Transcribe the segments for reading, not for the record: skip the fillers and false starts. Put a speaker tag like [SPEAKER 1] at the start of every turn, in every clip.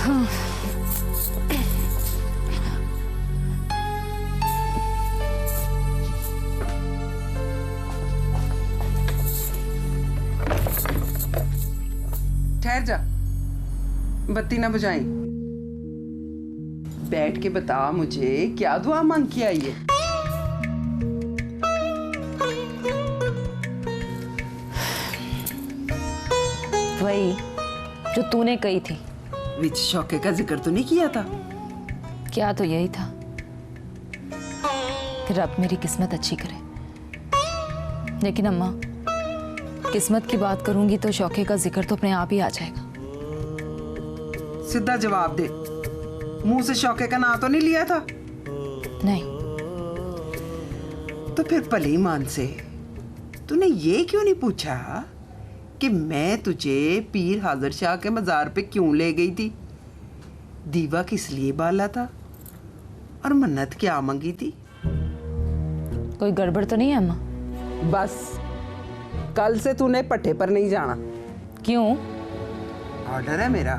[SPEAKER 1] ठहर जा, बत्ती ना बुझाई। बैठ के बता मुझे क्या दुआ मांग के आई है।
[SPEAKER 2] वही जो तूने कही थी।
[SPEAKER 1] विच शौके का जिक्र तो नहीं किया था?
[SPEAKER 2] क्या तो यही था कि रब मेरी किस्मत अच्छी करे। लेकिन अम्मा, किस्मत की बात करूंगी तो शौके का जिक्र तो अपने आप ही आ जाएगा।
[SPEAKER 1] सीधा जवाब दे, मुंह से शौके का नाम तो नहीं लिया था?
[SPEAKER 2] नहीं।
[SPEAKER 1] तो फिर भली मान से तूने ये क्यों नहीं पूछा कि मैं तुझे पीर हाजिर शाह के मजार पे क्यों ले गई थी? दीवा किस लिए बाला था और मन्नत क्या मांगी थी?
[SPEAKER 2] कोई गड़बड़ तो नहीं है अम्मा?
[SPEAKER 1] बस कल से तूने पट्टे पर नहीं जाना।
[SPEAKER 2] क्यों?
[SPEAKER 1] ऑर्डर है मेरा।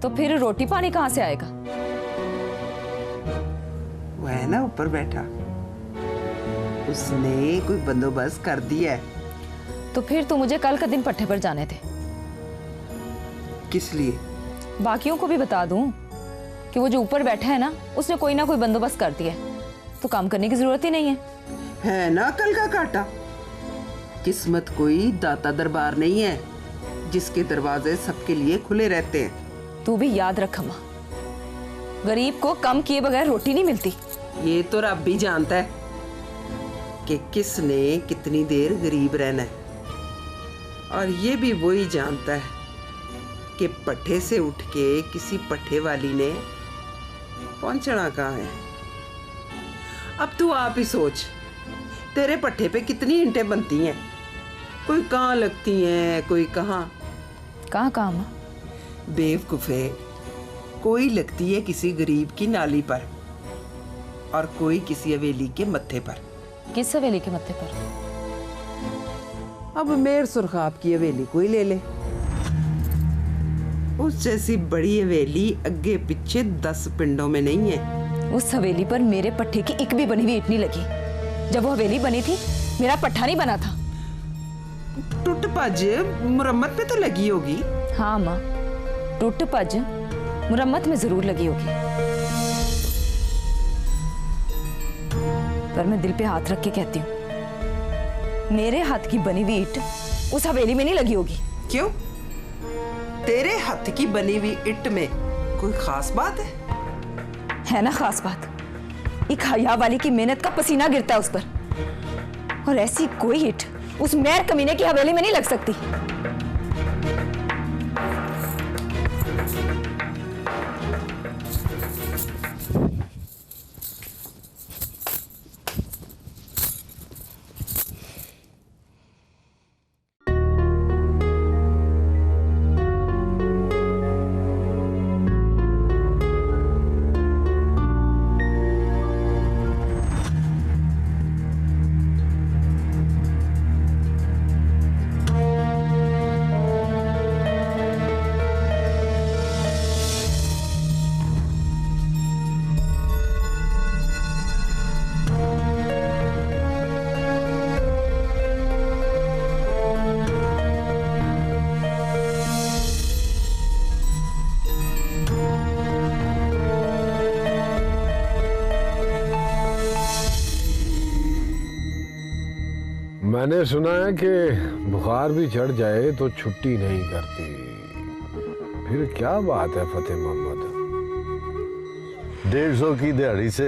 [SPEAKER 2] तो फिर रोटी पानी कहाँ से आएगा?
[SPEAKER 1] वो है ना ऊपर बैठा, उसने कोई बंदोबस्त कर दिया है।
[SPEAKER 2] तो फिर तो मुझे कल का दिन पट्टे पर जाने थे।
[SPEAKER 1] किस लिए?
[SPEAKER 2] बाकियों को भी बता दूं कि वो जो ऊपर बैठा है ना, उसने कोई ना कोई बंदोबस्त कर दिया है, तो काम करने की जरूरत ही नहीं है
[SPEAKER 1] ना कल का काटा। किस्मत कोई दाता दरबार नहीं है जिसके दरवाजे सबके लिए खुले रहते हैं।
[SPEAKER 2] तू भी याद रख अम्मा, गरीब को कम किए बगैर रोटी नहीं मिलती।
[SPEAKER 1] ये तो रब भी जानता है कि किसने कितनी देर गरीब रहना है, और ये भी वही जानता है कि पट्टे से उठ के किसी पट्टे वाली ने पहुंचना कहाँ है। अब तू आप ही सोच, तेरे पट्टे पे कितनी ईंटें बनती हैं, कोई कहाँ लगती हैं, कोई कहाँ।
[SPEAKER 2] कहाँ कहाँ अम्मा?
[SPEAKER 1] बेवकूफे, कोई लगती है किसी गरीब की नाली पर और कोई किसी हवेली के मत्थे पर।
[SPEAKER 2] किस हवेली के मत्थे पर?
[SPEAKER 1] अब मेर सुरखाब की हवेली कोई ले ले, उस जैसी बड़ी हवेली अग्गे पीछे 10 पिंडों में नहीं है।
[SPEAKER 2] उस हवेली पर मेरे पट्टे की एक भी बनी हुई ईंट नहीं लगी। जब वो हवेली बनी थी मेरा पट्टा नहीं बना था।
[SPEAKER 1] टूट भज मुरम्मत पे तो लगी होगी।
[SPEAKER 2] हाँ माँ, टूट भज मुरम्मत में जरूर लगी होगी, पर मैं दिल पे हाथ रख के कहती हूँ, मेरे हाथ की बनी हुई ईंट उस हवेली में नहीं लगी होगी।
[SPEAKER 1] क्यों? तेरे हाथ की बनी हुई ईंट में कोई खास बात है
[SPEAKER 2] ना खास बात। एक हया वाली की मेहनत का पसीना गिरता है उस पर, और ऐसी कोई ईंट उस मेहर कमीने की हवेली में नहीं लग सकती।
[SPEAKER 3] मैंने सुना है कि बुखार भी चढ़ जाए तो छुट्टी नहीं करती। फिर क्या बात है फतेह मोहम्मद?
[SPEAKER 4] 150 की दिहाड़ी से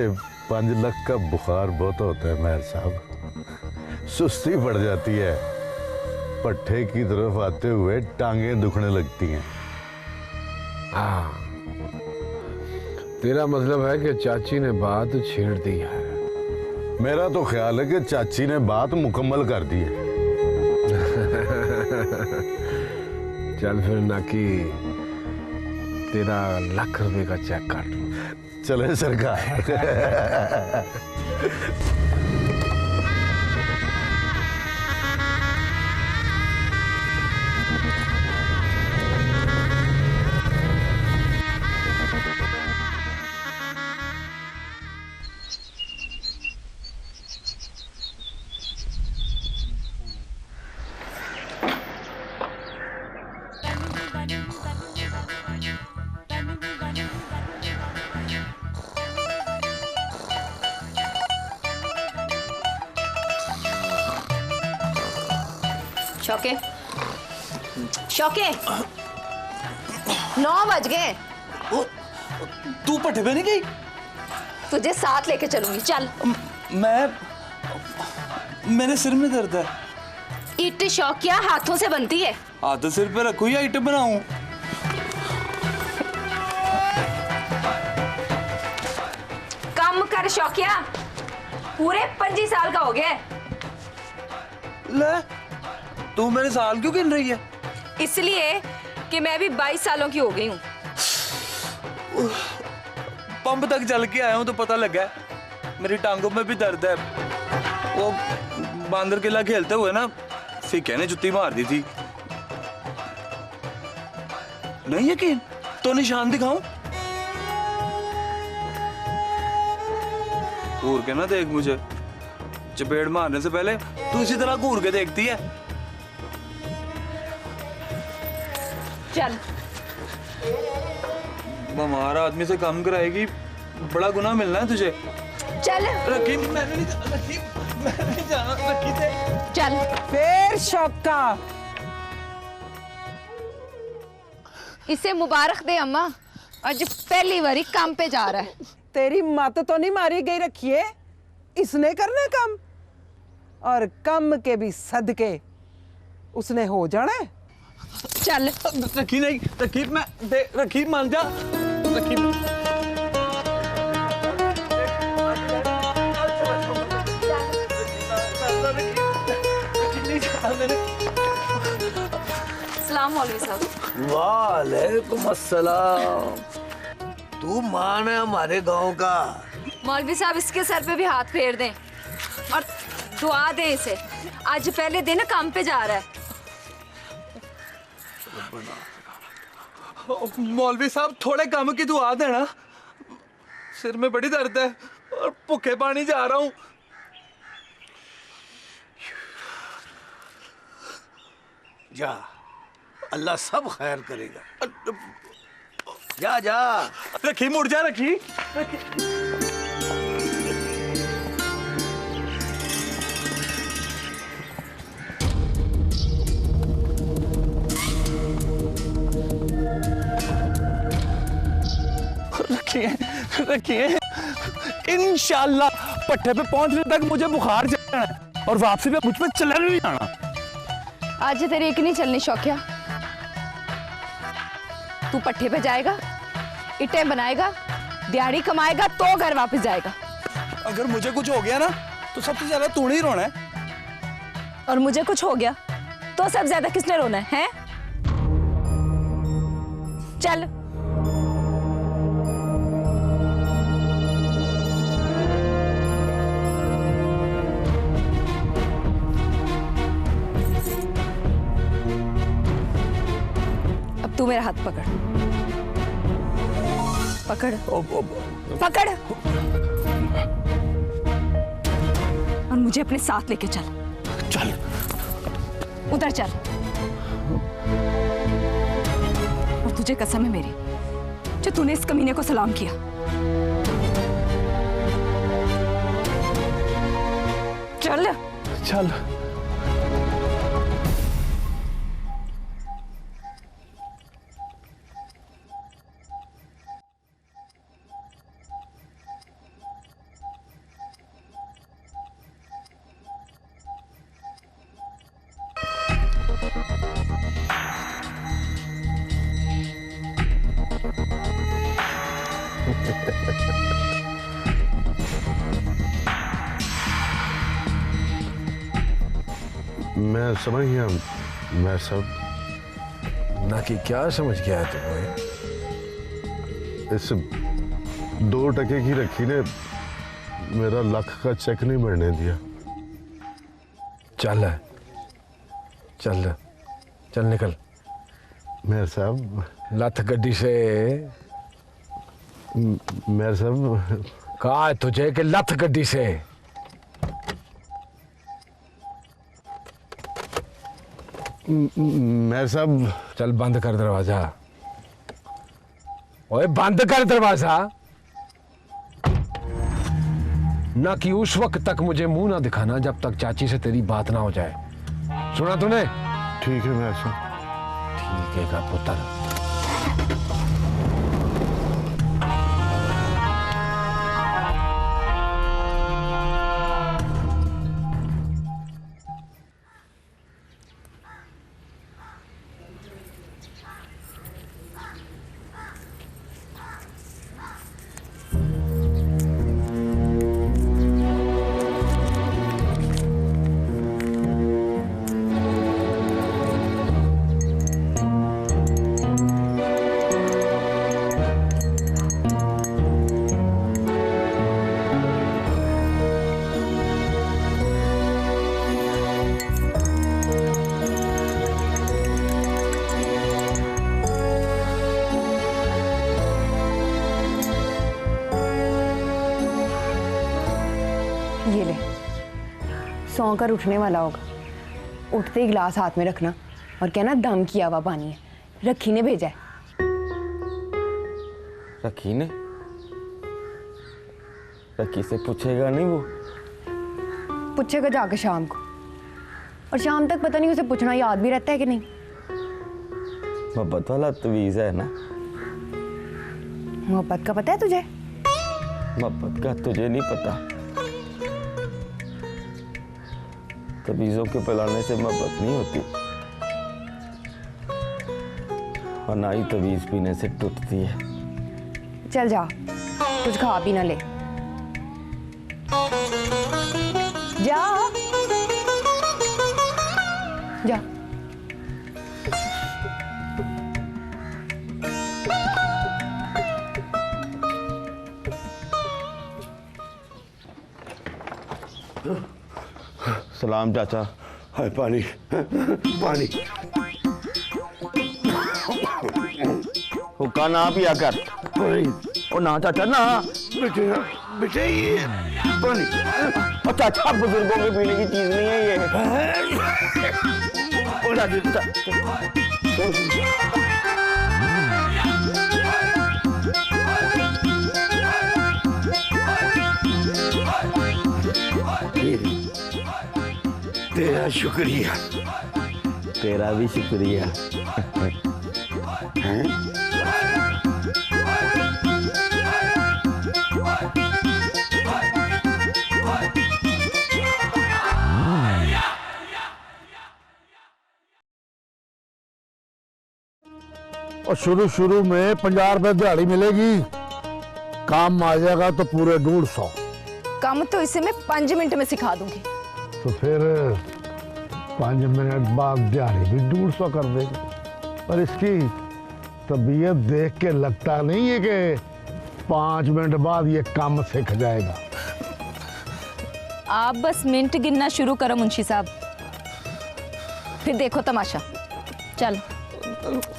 [SPEAKER 4] 5 लाख का बुखार बहुत होता है मेहर साहब, सुस्ती पड़ जाती है, पट्टे की तरफ आते हुए टांगें दुखने लगती हैं।
[SPEAKER 3] हाँ, तेरा मतलब है कि चाची ने बात छेड़ दी है।
[SPEAKER 4] मेरा तो ख्याल है कि चाची ने बात मुकम्मल कर दी है।
[SPEAKER 3] चल फिर नाकी, तेरा लाख रुपए का चेक काट।
[SPEAKER 4] चले सरकार।
[SPEAKER 2] शौके, शौके, 9 बज गए।
[SPEAKER 5] तू पट्टे पे नहीं गई?
[SPEAKER 2] तुझे साथ लेके चलूंगी, चल।
[SPEAKER 5] मेरे सिर में दर्द है।
[SPEAKER 2] ईट शौकिया हाथों से बनती है।
[SPEAKER 5] हाथ तो सिर पे रखो या ईट बनाऊं?
[SPEAKER 2] कम कर शौकिया, पूरे 25 साल का हो गया है।
[SPEAKER 5] ले, तू मेरे साल क्यों गिन रही है?
[SPEAKER 2] इसलिए कि मैं भी 22 सालों की हो गई हूँ।
[SPEAKER 5] पंप तक चल के आया हूँ तो पता लगा है, मेरी टांगों में भी दर्द है। वो बांदर किला खेलते हुए ना फिके ने जुत्ती मार दी थी। नहीं यकीन तो निशान दिखाऊं? घूर के ना देख मुझे, चपेट मारने से पहले तू इसी तरह घूर के देखती है।
[SPEAKER 2] चल।
[SPEAKER 5] बीमार आदमी से काम कराएगी, बड़ा गुनाह मिलना है तुझे।
[SPEAKER 2] चल
[SPEAKER 5] रखी मैंने नहीं जाना, रखी से।
[SPEAKER 2] चल।
[SPEAKER 1] फिर शौका।
[SPEAKER 2] इसे मुबारक दे अम्मा, आज पहली बारी काम पे जा रहा है।
[SPEAKER 1] तेरी मत तो नहीं मारी गई रखिए, इसने करना काम, और कम के भी सदके उसने हो जाना है।
[SPEAKER 2] चल।
[SPEAKER 5] रखी नहीं, रखी मैं दे, रखी मान जा, रखी।
[SPEAKER 2] सलाम मौलवी साहब।
[SPEAKER 6] वालेकुम अस्सलाम। तू मान है हमारे गांव का?
[SPEAKER 2] मौलवी साहब इसके सर पे भी हाथ फेर दें और दुआ दें इसे, आज पहले दिन काम पे जा रहा है।
[SPEAKER 5] मौलवी साहब थोड़े काम की दुआ देना, सिर में बड़ी दर्द है और भूखे पानी जा रहा हूँ।
[SPEAKER 6] जा, अल्लाह सब खैर करेगा। जा जा।
[SPEAKER 5] रखी मुड़ जा, रखी। रखिए इंशाल्लाह पट्टे पे पहुंचने तक मुझे बुखार चढ़ना है और वापसी पे मुझ पे चलन नहीं आना।
[SPEAKER 2] आज तेरी एक नहीं चलनी शौकिया, तू पट्टे पे जाएगा, इटें बनाएगा, दिहाड़ी कमाएगा तो घर वापस जाएगा।
[SPEAKER 5] अगर मुझे कुछ हो गया ना तो सबसे ज्यादा तू नहीं रोना है।
[SPEAKER 2] और मुझे कुछ हो गया तो सब ज्यादा किसने रोना है? चल। अब तू मेरा हाथ पकड़, पकड़, पकड़ और मुझे अपने साथ लेके चल।
[SPEAKER 5] चल
[SPEAKER 2] उधर चल। और तुझे कसम है मेरी, जो तूने इस कमीने को सलाम किया, चल
[SPEAKER 5] चल।
[SPEAKER 4] मैं समझ गया मैं सब।
[SPEAKER 3] ना कि क्या समझ गया है तुम्हें?
[SPEAKER 4] इस 2 टके की रखी ने मेरा लाख का चेक नहीं बढ़ने दिया।
[SPEAKER 3] चल चल चल निकल।
[SPEAKER 4] मेयर साहब,
[SPEAKER 3] लथ गड्डी से।
[SPEAKER 4] मेयर साहब,
[SPEAKER 3] कहा है तुझे कि लथ गड्डी से?
[SPEAKER 4] मेहर साहब
[SPEAKER 3] चल बंद कर दरवाजा। ओए बंद कर दरवाजा। ना कि उस वक्त तक मुझे मुंह ना दिखाना जब तक चाची से तेरी बात ना हो जाए। सुना तूने?
[SPEAKER 4] ठीक है मेहर साहब।
[SPEAKER 3] ठीक है का पुत्र।
[SPEAKER 7] ये ले, सौ कर उठने वाला होगा, उठते ही गिलास हाथ में रखना और कहना दम किया हुआ पानी है, रखी ने भेजा है।
[SPEAKER 8] रखी ने? रखी से पूछेगा नहीं वो?
[SPEAKER 7] पूछेगा जाके शाम को, और शाम तक पता नहीं उसे पूछना याद भी रहता है कि नहीं।
[SPEAKER 8] मोहब्बत वाला तवीज़ है ना?
[SPEAKER 7] मोहब्बत का पता है तुझे?
[SPEAKER 8] मोहब्बत का तुझे नहीं पता। तवीज़ों के पिलाने से मोहब्बत नहीं होती, और ना ही तवीज़ पीने से टूटती है।
[SPEAKER 7] चल जा, कुछ खा पी ना ले, जा जा।
[SPEAKER 8] सलाम चाचा।
[SPEAKER 4] हाय पानी पानी।
[SPEAKER 8] हुक्का ना पिया कर। ओ ना चाचा ना।
[SPEAKER 4] बेटे बेटे ये पानी।
[SPEAKER 8] और चाचा बुजुर्गों के पीने की चीज नहीं है ये।
[SPEAKER 4] तेरा शुक्रिया।
[SPEAKER 8] तेरा भी शुक्रिया।
[SPEAKER 3] और शुरू में 50 रुपए दिहाड़ी मिलेगी, काम आ जाएगा तो पूरे 150।
[SPEAKER 2] काम तो इसे मैं 5 मिनट में सिखा दूंगी।
[SPEAKER 3] तो फिर 5 मिनट बाद दिहाड़ी भी 150 कर देगी। पर इसकी तबीयत देख के लगता नहीं है कि 5 मिनट बाद ये काम सीख जाएगा।
[SPEAKER 2] आप बस मिनट गिनना शुरू करो मुंशी साहब, फिर देखो तमाशा। चल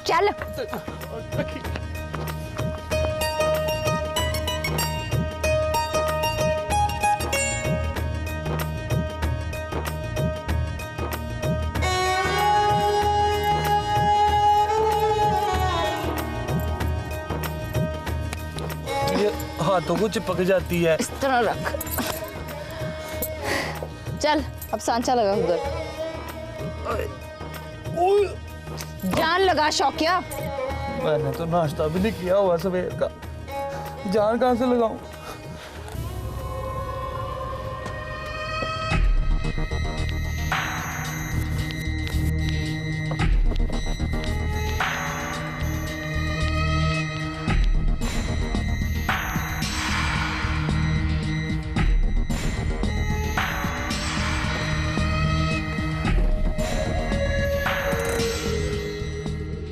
[SPEAKER 2] चल।
[SPEAKER 5] ये हाथों को चिपक जाती है।
[SPEAKER 2] इस तरह रख। चल अब सांचा लगा उधर। जान लगा शौकिया।
[SPEAKER 5] मैंने तो नाश्ता भी नहीं किया हुआ सवेर का, जान कहाँ से लगाऊं?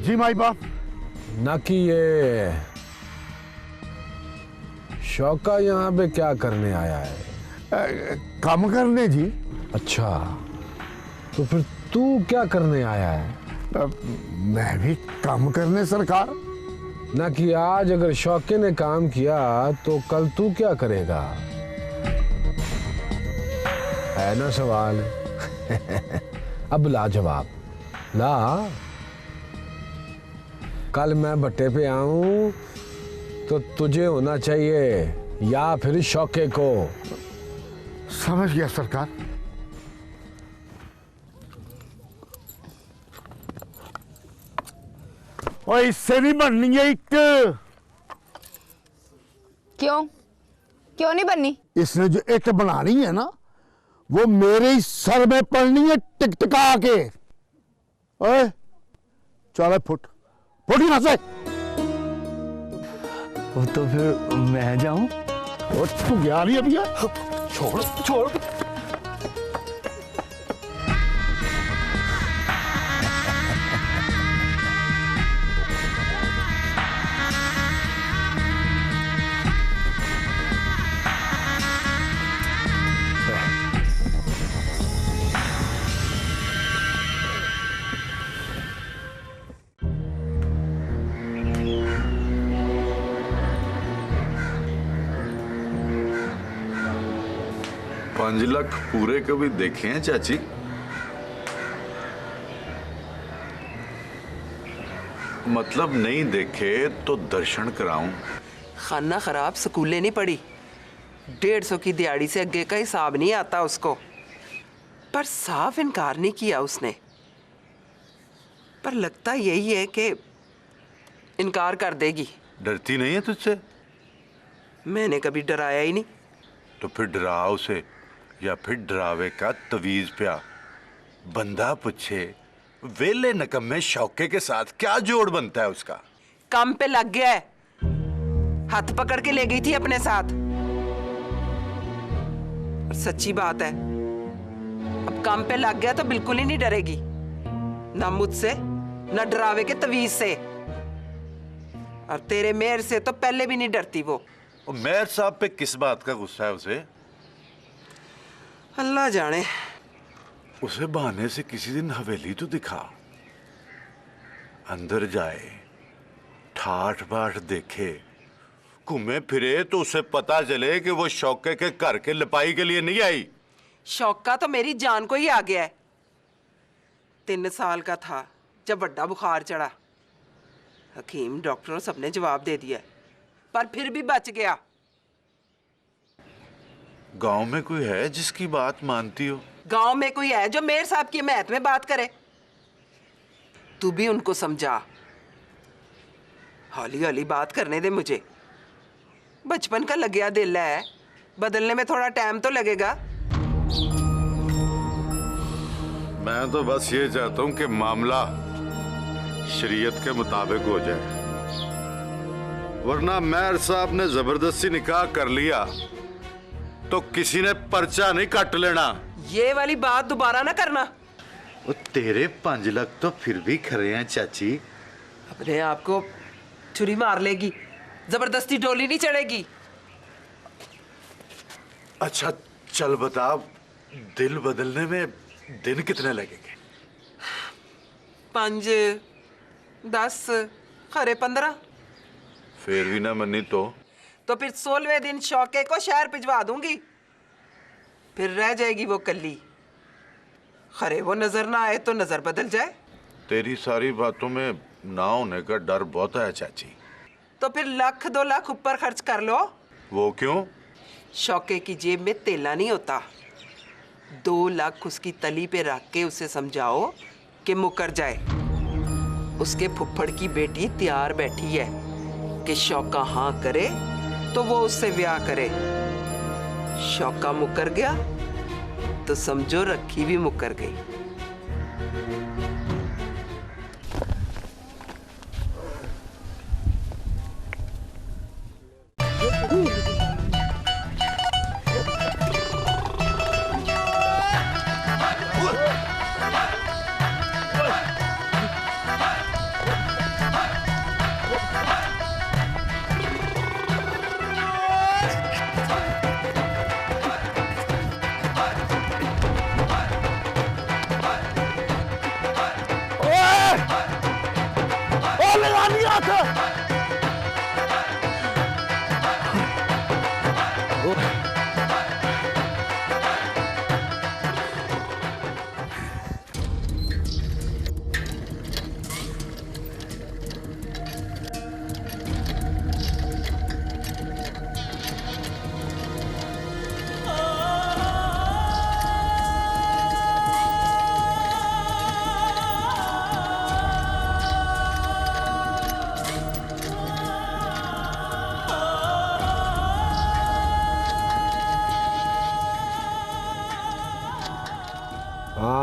[SPEAKER 3] जी माई बाप। ना कि ये शौका यहाँ पे क्या करने आया है? काम करने जी। अच्छा, तो फिर तू क्या करने आया है? मैं भी काम करने सरकार। ना कि आज अगर शौके ने काम किया तो कल तू क्या करेगा? है ना सवाल? अब लाजवाब। ला, कल मैं भट्टे पे आऊं तो तुझे होना चाहिए या फिर शौके को।
[SPEAKER 4] समझ गया सरकार। और इससे नहीं बननी है एक।
[SPEAKER 7] क्यों क्यों नहीं बननी?
[SPEAKER 4] इसने जो इट बनानी है ना, वो मेरे ही सर में पड़नी है टिकटिका के। ओए चल फुट फुट यहां से।
[SPEAKER 6] वो तो फिर मैं जाऊं?
[SPEAKER 4] और तू गया नहीं अभी? छोड़ छोड़।
[SPEAKER 9] पांच लाख पूरे कभी देखे हैं चाची? मतलब नहीं देखे तो दर्शन कराऊं।
[SPEAKER 1] खाना खराब स्कूले नहीं पड़ी, 150 की दिहाड़ी से अगे का हिसाब नहीं आता उसको। पर साफ इनकार नहीं किया उसने। पर लगता यही है कि इनकार कर देगी।
[SPEAKER 9] डरती नहीं है तुझसे?
[SPEAKER 1] मैंने कभी डराया ही नहीं।
[SPEAKER 9] तो फिर डरा उसे, या फिर डरावे का तवीज पिया। बंदा पूछे वेले नकम्मे शौके के साथ क्या जोड़ बनता है उसका?
[SPEAKER 1] काम पे लग गया है, हाथ पकड़ के ले गई थी अपने साथ। और सच्ची बात है, अब काम पे लग गया तो बिल्कुल ही नहीं डरेगी, ना मुझसे ना डरावे के तवीज से। और तेरे मेहर से तो पहले भी नहीं डरती वो।
[SPEAKER 9] और मेयर साहब पे किस बात का गुस्सा है उसे?
[SPEAKER 1] अल्लाह जाने।
[SPEAKER 9] उसे बहाने से किसी दिन हवेली तो दिखा, अंदर जाए, ठाठ बाट देखे, घूमे फिरे तो उसे पता चले कि वो शौके के घर के लिपाई के लिए नहीं आई।
[SPEAKER 1] शौका तो मेरी जान को ही आ गया है। 3 साल का था जब बड़ा बुखार चढ़ा। हकीम डॉक्टरों सबने जवाब दे दिया, पर फिर भी बच गया।
[SPEAKER 9] गांव में कोई है जिसकी बात मानती हो?
[SPEAKER 1] गांव में कोई है जो मेयर साहब की महत में बात करे? तू भी उनको समझा। हौली हौली बात करने दे मुझे। बचपन का लगिया दिल है, बदलने में थोड़ा टाइम तो लगेगा।
[SPEAKER 9] मैं तो बस ये चाहता हूं कि मामला शरीयत के मुताबिक हो जाए, वरना मेयर साहब ने जबरदस्ती निकाह कर लिया तो किसी ने पर्चा नहीं काट लेना।
[SPEAKER 1] ये वाली बात दोबारा ना करना।
[SPEAKER 9] वो तेरे 5 लाख तो फिर भी खरे हैं चाची।
[SPEAKER 1] अपने आप को छुरी मार लेगी, जबरदस्ती डोली नहीं चढ़ेगी।
[SPEAKER 9] अच्छा चल बता, दिल बदलने में दिन कितने लगेंगे?
[SPEAKER 1] 5, 10, खरे 15।
[SPEAKER 9] फिर भी ना मनी तो
[SPEAKER 1] फिर 16वें दिन शौके को शहर भिजवा दूंगी। फिर रह जाएगी वो कल्ली। खरे वो नजर ना आए तो नजर बदल जाए।
[SPEAKER 9] तेरी सारी बातों में ना होने का डर बहुत है चाची।
[SPEAKER 1] तो फिर 1-2 लाख ऊपर खर्च कर लो।
[SPEAKER 9] वो क्यों?
[SPEAKER 1] शौके की जेब में तेला नहीं होता। 2 लाख उसकी तली पे रख के उसे समझाओ कि मुकर जाए। उसके फुफ्फड़ की बेटी तैयार बैठी है कि शौका हाँ करे तो वो उससे ब्याह करे। शौका मुकर गया तो समझो रखी भी मुकर गई।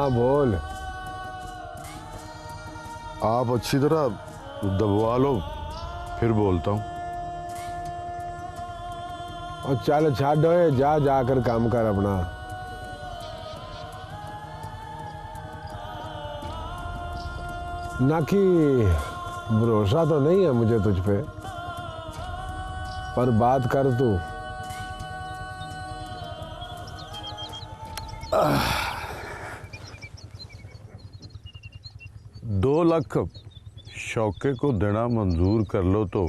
[SPEAKER 3] हाँ बोल।
[SPEAKER 4] आप अच्छी तरह दबवा लो, फिर बोलता हूँ।
[SPEAKER 3] और चल छाड़ो, जा जाकर काम कर अपना। ना कि भरोसा तो नहीं है मुझे तुझ पे, पर बात कर तू।
[SPEAKER 4] 2 लाख शौके को देना मंजूर कर लो तो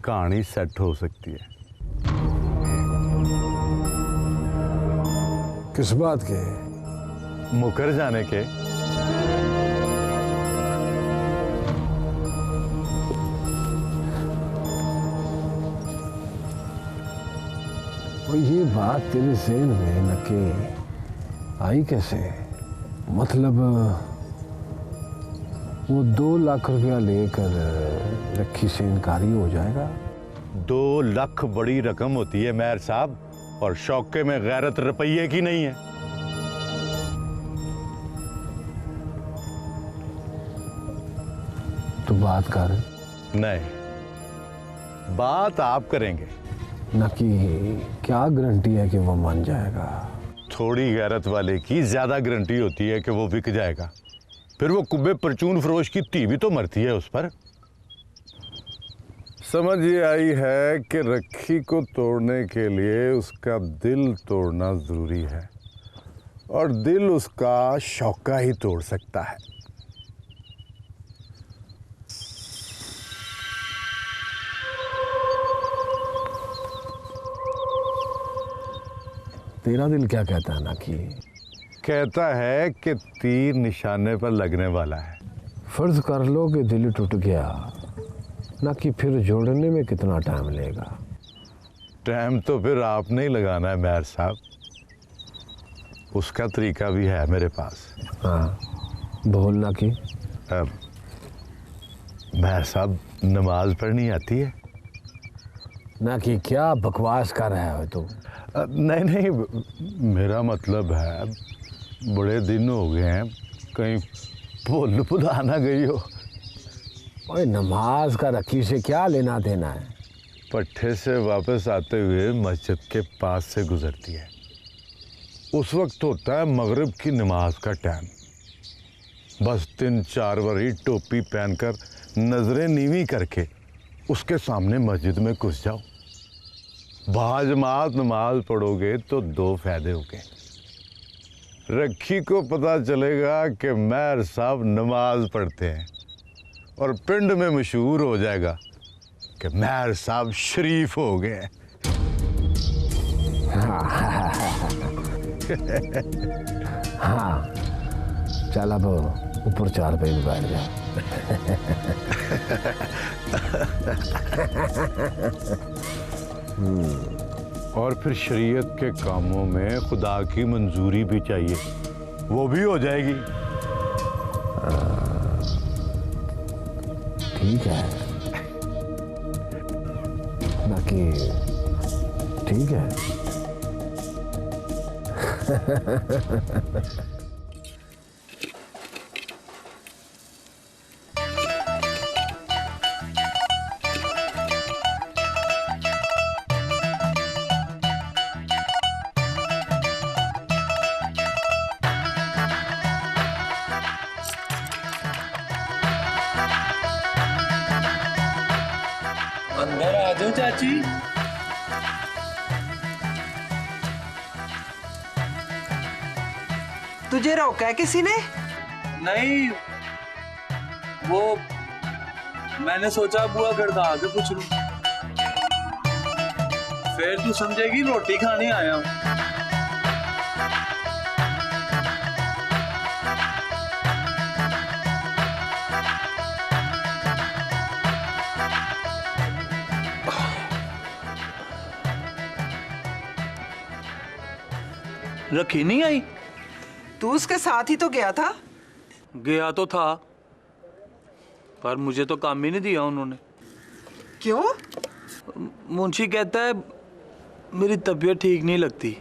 [SPEAKER 4] कहानी सेट हो सकती है।
[SPEAKER 3] किस बात के?
[SPEAKER 4] मुकर जाने के।
[SPEAKER 3] और ये बात तेरे ज़हन में नके आई कैसे? मतलब वो 2 लाख रुपया लेकर रखी से इनकारी हो जाएगा?
[SPEAKER 4] 2 लाख बड़ी रकम होती है मेयर साहब, और शौके में गैरत रुपये की नहीं है।
[SPEAKER 3] तू बात कर।
[SPEAKER 4] नहीं, बात आप करेंगे।
[SPEAKER 3] ना कि क्या गारंटी है कि वो मान जाएगा?
[SPEAKER 4] थोड़ी गैरत वाले की ज्यादा गारंटी होती है कि वो बिक जाएगा। फिर वो कुब्बे परचून फरोश की धी भी तो मरती है उस पर। समझ ये आई है कि रखी को तोड़ने के लिए उसका दिल तोड़ना जरूरी है, और दिल उसका शौका ही तोड़ सकता है।
[SPEAKER 3] तेरा दिल क्या कहता है? ना कि
[SPEAKER 4] कहता है कि तीर निशाने पर लगने वाला है।
[SPEAKER 3] फर्ज कर लो कि दिल टूट गया, ना कि फिर जोड़ने में कितना टाइम लेगा?
[SPEAKER 4] टाइम तो फिर आपने ही लगाना है मेयर साहब, उसका तरीका भी है मेरे पास।
[SPEAKER 3] हाँ बोलना कि
[SPEAKER 4] मेयर साहब, नमाज पढ़नी आती है?
[SPEAKER 3] ना कि क्या बकवास कर रहा है तू?
[SPEAKER 4] नहीं नहीं, मेरा मतलब है बड़े दिन हो गए हैं, कहीं भूल भुला ना गई हो।
[SPEAKER 3] ओए नमाज का रखी से क्या लेना देना है?
[SPEAKER 4] पट्टे से वापस आते हुए मस्जिद के पास से गुजरती है। उस वक्त होता है मगरिब की नमाज का टाइम। बस 3-4 बारी टोपी पहनकर नजरें नीवी करके उसके सामने मस्जिद में घुस जाओ। बाजमात नमाज पढ़ोगे तो 2 फायदे होंगे। रखी को पता चलेगा कि मेयर साहब नमाज पढ़ते हैं, और पिंड में मशहूर हो जाएगा कि मेयर साहब शरीफ हो गए।
[SPEAKER 3] हाँ चल अब ऊपर 4 पे बैठ जा।
[SPEAKER 4] और फिर शरीयत के कामों में खुदा की मंजूरी भी चाहिए, वो भी हो जाएगी।
[SPEAKER 3] ठीक है, बाकी ठीक है।
[SPEAKER 5] अंदर आ जाओ चाची।
[SPEAKER 1] तुझे रोका है किसी ने?
[SPEAKER 5] नहीं, वो मैंने सोचा बुआ खड़का के पूछ लूं, फिर तू समझेगी रोटी खाने आया हूं। रखी नहीं आई?
[SPEAKER 1] तू उसके साथ ही तो गया था।
[SPEAKER 5] गया तो था, पर मुझे तो काम ही नहीं दिया उन्होंने।
[SPEAKER 1] क्यों?
[SPEAKER 5] मुंशी कहता है मेरी तबीयत ठीक नहीं लगती।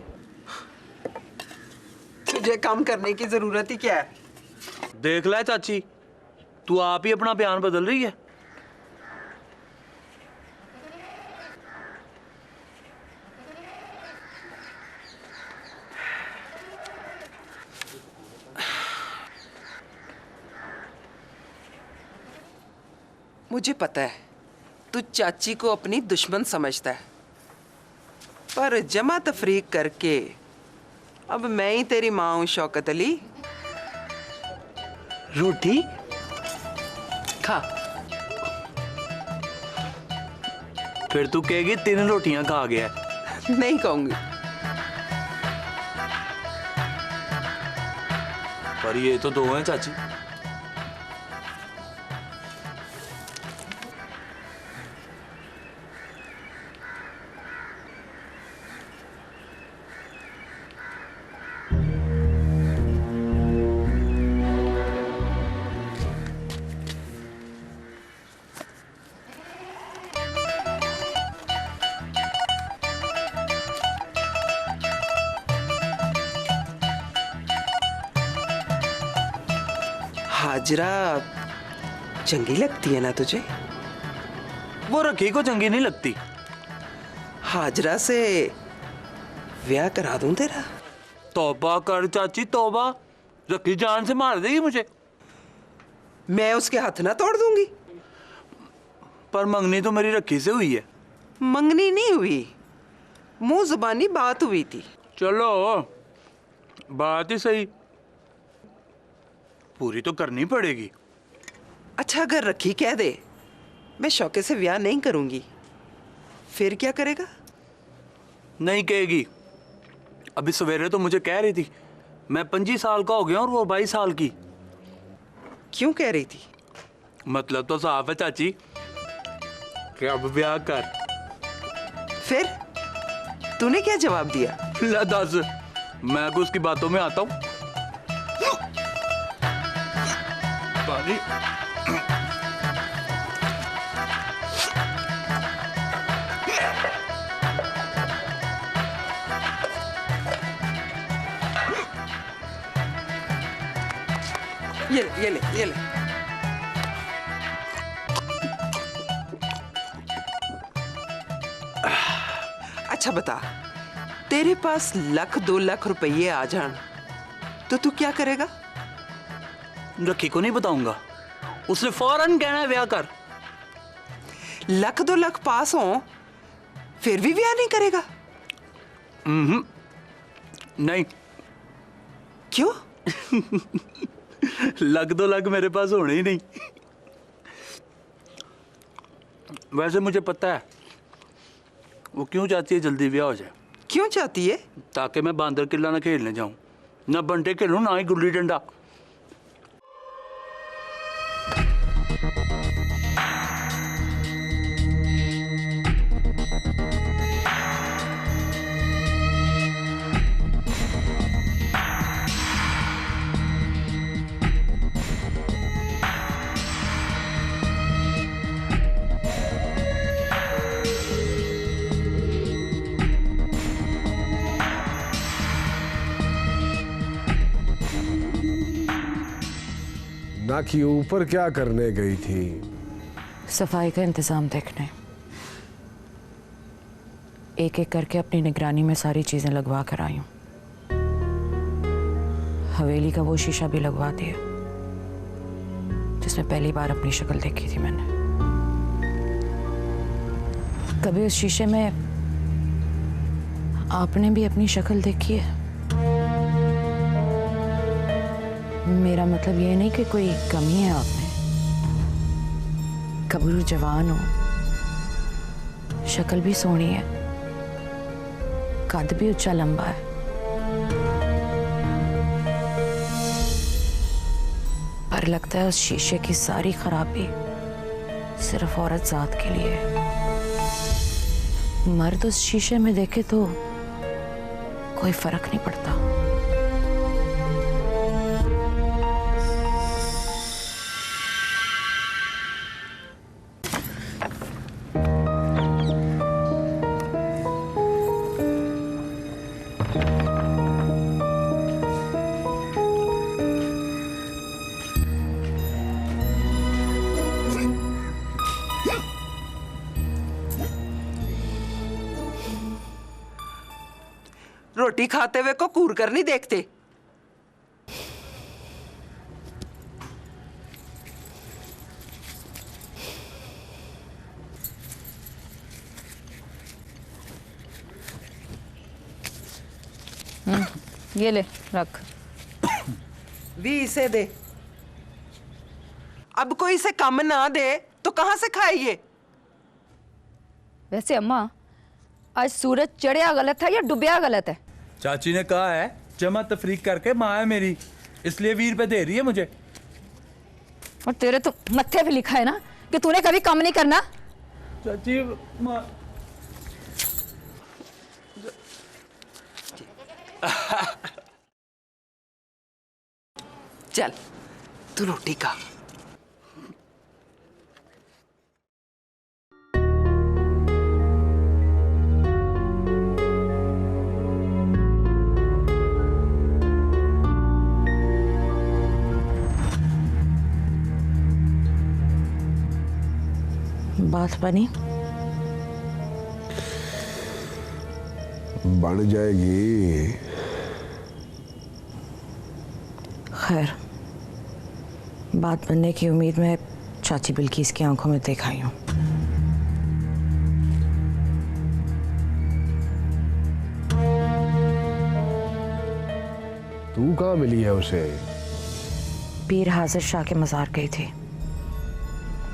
[SPEAKER 1] मुझे काम करने की जरूरत ही क्या है?
[SPEAKER 5] देख ले चाची, तू आप ही अपना बयान बदल रही है।
[SPEAKER 1] मुझे पता है तू चाची को अपनी दुश्मन समझता है, पर जमा तफरीक करके अब मैं ही तेरी माँ हूं शौकत अली। रोटी खा।
[SPEAKER 5] फिर तू कहेगी 3 रोटियां खा गया।
[SPEAKER 1] नहीं कहूंगी।
[SPEAKER 5] पर ये तो 2 हैं चाची।
[SPEAKER 1] हाजरा चंगी लगती है ना तुझे?
[SPEAKER 5] वो रखी को चंगी नहीं लगती।
[SPEAKER 1] हाजरा से ब्याह करा दूं तेरा?
[SPEAKER 5] तौबा कर चाची तौबा, रखी जान से मार देगी मुझे।
[SPEAKER 1] मैं उसके हाथ ना तोड़ दूंगी।
[SPEAKER 5] पर मंगनी तो मेरी रखी से हुई है।
[SPEAKER 1] मंगनी नहीं हुई, मुंह जुबानी बात हुई थी।
[SPEAKER 5] चलो बात ही सही, पूरी तो करनी पड़ेगी।
[SPEAKER 1] अच्छा अगर रखी कह दे मैं शौके से ब्याह नहीं करूंगी, फिर क्या करेगा?
[SPEAKER 5] नहीं कहेगी। अभी सवेरे तो मुझे कह रही थी मैं 25 साल का हो गया और वो 22 साल की।
[SPEAKER 1] क्यों कह रही थी?
[SPEAKER 5] मतलब तो साफ है चाची कि अब ब्याह कर।
[SPEAKER 1] फिर तूने क्या जवाब दिया?
[SPEAKER 5] ला दस, मैं भी उसकी बातों में आता हूं। पानी
[SPEAKER 1] ये ले। अच्छा बता, तेरे पास 1-2 लाख रुपये आ जान तो तू क्या करेगा?
[SPEAKER 5] रखी को नहीं बताऊंगा, उसने फौरन कहना है ब्याह कर।
[SPEAKER 1] 1-2 लाख पास हो फिर भी ब्याह नहीं करेगा?
[SPEAKER 5] नहीं।
[SPEAKER 1] क्यों?
[SPEAKER 5] 1-2 लाख मेरे पास होने ही नहीं। वैसे मुझे पता है वो क्यों चाहती है जल्दी ब्याह हो जाए।
[SPEAKER 1] क्यों चाहती है?
[SPEAKER 5] ताकि मैं बांदर किला ना खेलने जाऊं, ना बंटे खेलूं, ना ही गुल्ली डंडा।
[SPEAKER 3] नाखी ऊपर क्या करने गई थी?
[SPEAKER 2] सफाई का इंतजाम देखने। एक एक करके अपनी निगरानी में सारी चीजें लगवा कर आई हूं। हवेली का वो शीशा भी लगवा दिया जिसमें पहली बार अपनी शक्ल देखी थी मैंने। कभी उस शीशे में आपने भी अपनी शक्ल देखी है? मेरा मतलब ये नहीं कि कोई कमी है आप में। कबूल जवान हो, शक्ल भी सोहनी है, कद भी ऊंचा लंबा है। पर लगता है उस शीशे की सारी खराबी सिर्फ औरत जात के लिए है। मर्द उस शीशे में देखे तो कोई फर्क नहीं पड़ता।
[SPEAKER 1] रोटी खाते हुए को कूर कर नहीं देखते।
[SPEAKER 2] ये ले रख।
[SPEAKER 1] भी इसे दे। अब कोई इसे कम ना दे तो कहां से खाइए?
[SPEAKER 2] वैसे अम्मा, आज सूरज चढ़िया गलत है या डूबिया गलत है?
[SPEAKER 5] चाची ने कहा है जमा तफरीक करके माँ है मेरी, इसलिए 20 रुपए दे रही है मुझे।
[SPEAKER 2] और तेरे तो मत्थे पे लिखा है ना कि तूने कभी कम नहीं करना।
[SPEAKER 5] चाची माँ
[SPEAKER 1] चल तू रोटी खा।
[SPEAKER 10] बात बनी?
[SPEAKER 3] बन जाएगी।
[SPEAKER 10] खैर, बात बनने की उम्मीद में चाची बिल्किस की आंखों में देख आई हूं।
[SPEAKER 3] तू कहाँ मिली है उसे?
[SPEAKER 10] पीर हाजिर शाह के मजार गई थी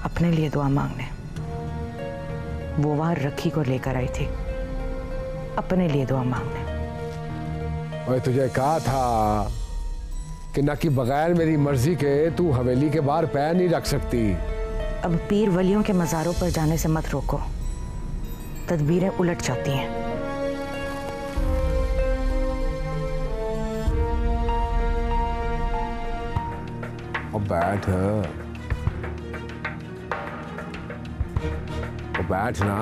[SPEAKER 10] अपने लिए दुआ मांगने। वो वहां रखी को लेकर आई थी अपने लिए दुआ मांगने।
[SPEAKER 3] और तुझे कहा था कि ना कि बगैर मेरी मर्जी के तू हवेली के बाहर पैर नहीं रख सकती।
[SPEAKER 10] अब पीर वलियों के मजारों पर जाने से मत रोको, तदबीरें उलट जाती हैं।
[SPEAKER 3] और बैठ, और बैठ ना,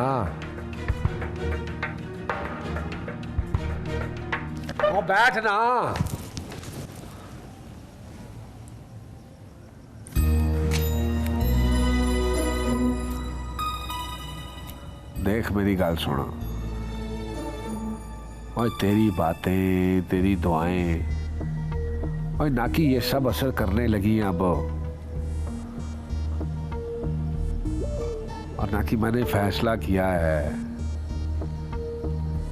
[SPEAKER 3] और बैठ ना। देख मेरी गल सुनो, और तेरी बातें तेरी दुआएं और ना कि ये सब असर करने लगी हैं अब। और ना कि मैंने फैसला किया है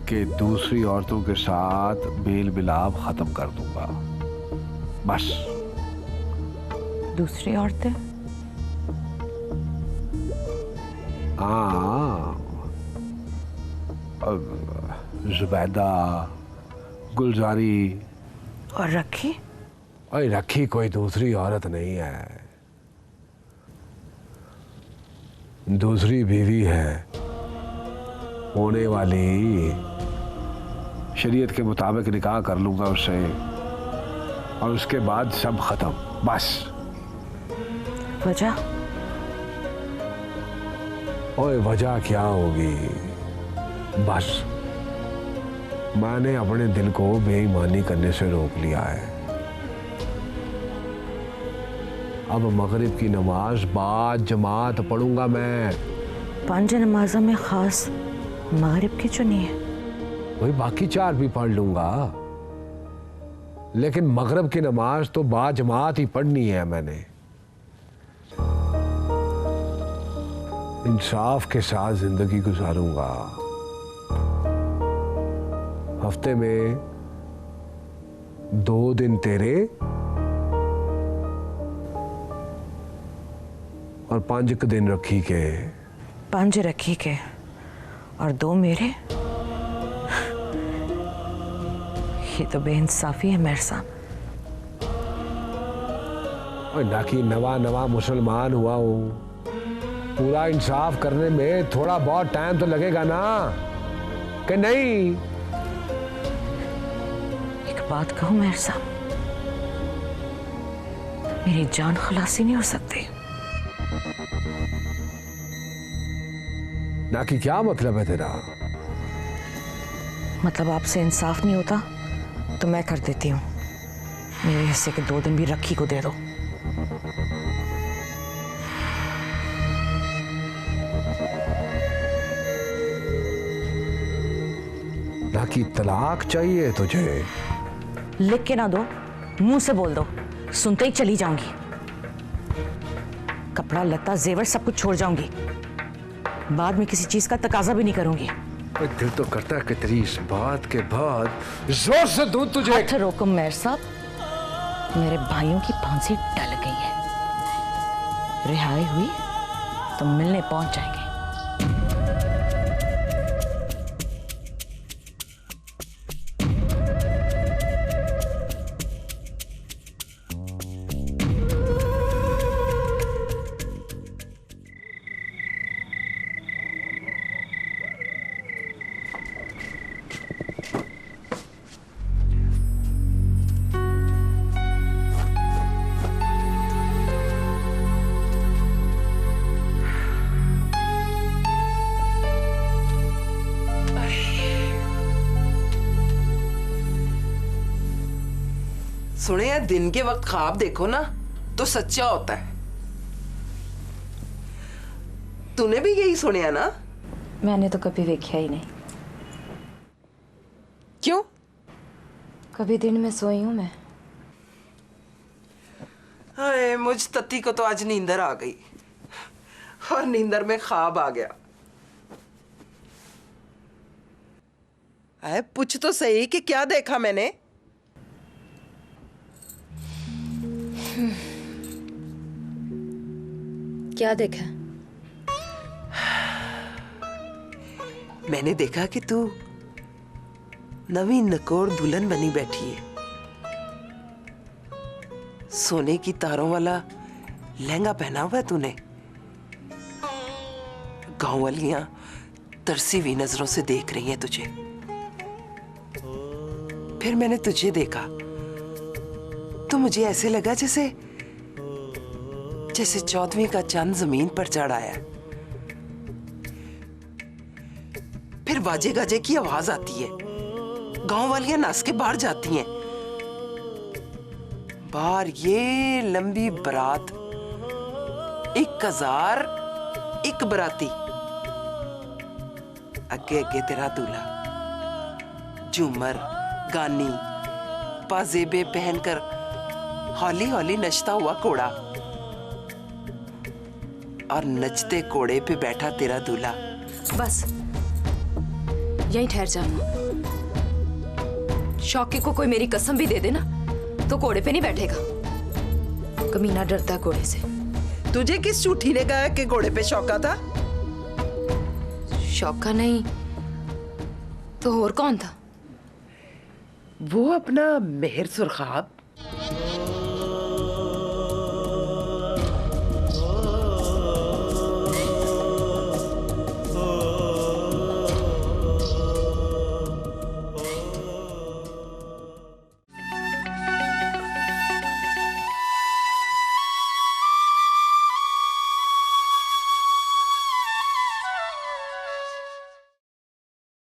[SPEAKER 3] कि दूसरी औरतों के साथ मेल मिलाप खत्म कर दूंगा, बस।
[SPEAKER 10] दूसरी औरतें?
[SPEAKER 3] हाँ, जुबैदा, गुलजारी।
[SPEAKER 10] और रखी?
[SPEAKER 3] अरे रखी कोई दूसरी औरत नहीं है, दूसरी बीवी है होने वाली। शरीयत के मुताबिक निकाह कर लूंगा उससे और उसके बाद सब खत्म, बस।
[SPEAKER 10] वजह?
[SPEAKER 3] ओए वजह क्या होगी, बस मैंने अपने दिल को बेईमानी करने से रोक लिया है। अब मगरिब की नमाज बाद जमात पढ़ूंगा मैं।
[SPEAKER 10] 5 नमाजों में खास मगरिब की चुनी है?
[SPEAKER 3] वही बाकी 4 भी पढ़ लूंगा, लेकिन मगरिब की नमाज तो बाद जमात ही पढ़नी है मैंने। इंसाफ के साथ जिंदगी गुजारूंगा। हफ्ते में 2 दिन तेरे और 5 दिन रखी के।
[SPEAKER 10] 5 रखी के और 2 मेरे? ये तो बेइंसाफी है मेरे साहब।
[SPEAKER 3] और ना कि नवा मुसलमान हुआ हूं, पूरा इंसाफ करने में थोड़ा बहुत टाइम तो लगेगा ना, कि नहीं?
[SPEAKER 10] एक बात कहूं मेरे साहब, मेरी जान खलासी नहीं हो सकती।
[SPEAKER 3] ना कि क्या मतलब है तेरा?
[SPEAKER 10] मतलब आपसे इंसाफ नहीं होता तो मैं कर देती हूँ। मेरे हिस्से के 2 दिन भी रखी को दे दो।
[SPEAKER 3] ना की तलाक चाहिए तुझे?
[SPEAKER 10] लिख के ना दो, मुंह से बोल दो, सुनते ही चली जाऊंगी। कपड़ा लत्ता जेवर सब कुछ छोड़ जाऊंगी। बाद में किसी चीज का तकाजा भी नहीं करूंगी।
[SPEAKER 3] दिल तो करता है कि तेरी इस बात के बाद जोर से दूं तुझे।
[SPEAKER 10] हाथ रोको मेयर साहब, मेरे भाइयों की फांसी टल गई है। रिहाई हुई तो मिलने पहुंच जाएंगे।
[SPEAKER 1] सुने यार, दिन के वक्त ख्वाब देखो ना तो सच्चा होता है। तूने भी यही सुनिया ना?
[SPEAKER 2] मैंने तो कभी देखा ही नहीं।
[SPEAKER 1] क्यों?
[SPEAKER 2] कभी दिन में सोई हूं मैं।
[SPEAKER 1] हाय, मुझ तत्ती को तो आज नींदर आ गई और नींदर में ख्वाब आ गया। अरे पूछ तो सही कि क्या देखा मैंने?
[SPEAKER 2] क्या देखा?
[SPEAKER 1] मैंने देखा कि तू नवी नकोर दुल्हन बनी बैठी है। सोने की तारों वाला लहंगा पहना हुआ है तूने। गांव वालियां तरसी हुई नजरों से देख रही हैं तुझे। फिर मैंने तुझे देखा तो मुझे ऐसे लगा जैसे 14वीं का चांद जमीन पर चढ़ आया। फिर बाजे गाजे की आवाज आती है, गांव वालियां नाच के बाहर जाती हैं। बाहर ये लंबी बारात, 1001 बराती, अगे अगे तेरा दूल्हा, झूमर गानी पाजेबे पहनकर हौली हौली नचता हुआ कोड़ा, और नचते कोड़े पे बैठा तेरा दूल्हा।
[SPEAKER 2] बस यहीं ठहर जाना। शौकी को कोई मेरी कसम भी दे देना तो कोड़े पे नहीं बैठेगा। कमीना डरता है कोड़े से।
[SPEAKER 1] तुझे किस झूठी ने कहा कि घोड़े पे शौका था?
[SPEAKER 2] शौका नहीं तो और कौन था?
[SPEAKER 1] वो अपना मेहर सुरखाब।